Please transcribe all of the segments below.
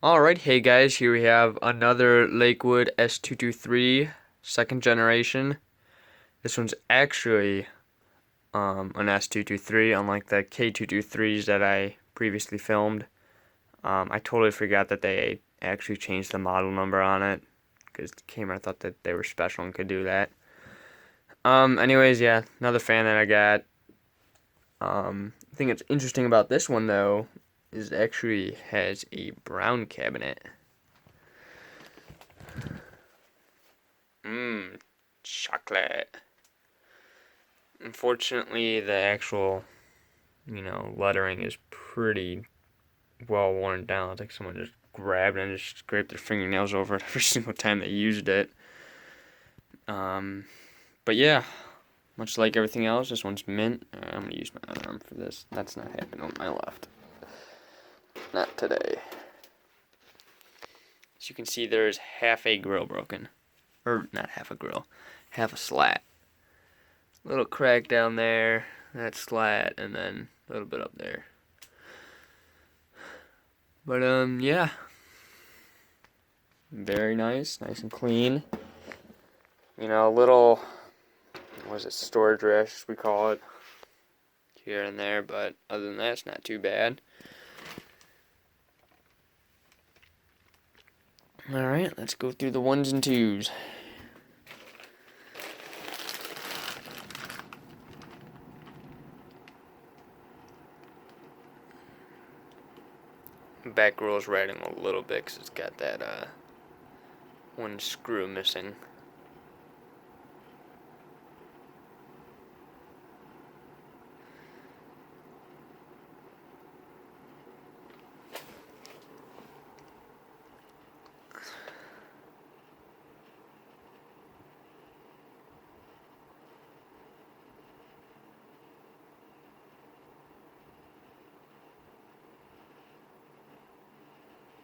Alright, hey guys, here we have another Lakewood S223 second generation. This one's actually an S223, unlike the K223s that I previously filmed. I totally forgot that they actually changed the model number on it, because the camera thought that they were special and could do that. Anyways, yeah, another fan that I got. The thing that's interesting about this one, though, is it actually has a brown cabinet. Mmm, chocolate. Unfortunately, the actual, lettering is pretty well worn down. It's like someone just grabbed it and just scraped their fingernails over it every single time they used it. Um, but yeah, much like everything else, this one's mint. I'm gonna use my other arm for this. That's not happening on my left. Not today. As you can see, there's half a grill broken. Or, not half a grill, half a slat. Little crack down there, that slat, and then a little bit up there. But yeah, very nice and clean. A little, what is it, storage rash as we call it, here and there, but other than that, it's not too bad. Alright, let's go through the ones and twos. Back roll's riding a little bit because it's got that one screw missing.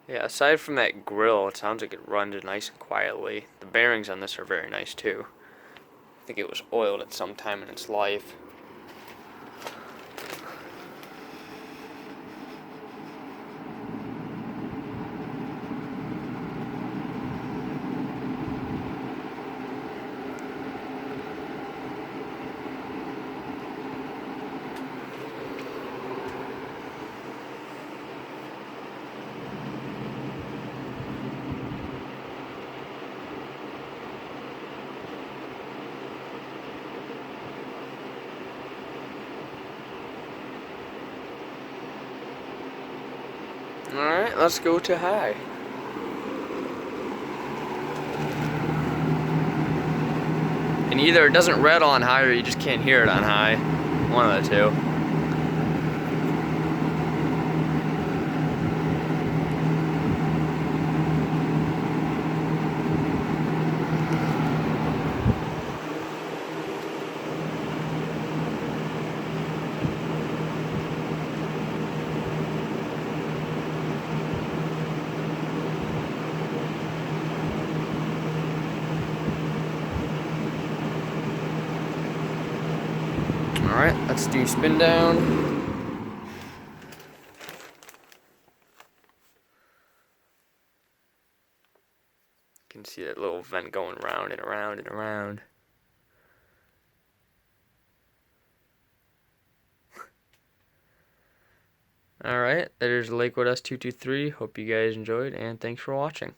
Yeah, aside from that grill, it sounds like it runs nice and quietly. The bearings on this are very nice too. I think it was oiled at some time in its life. Alright, let's go to high. And either it doesn't rattle on high or you just can't hear it on high. One of the two. Alright, let's do spin down. You can see that little vent going round and around and around. Alright, there's Lakewood S223. Hope you guys enjoyed, and thanks for watching.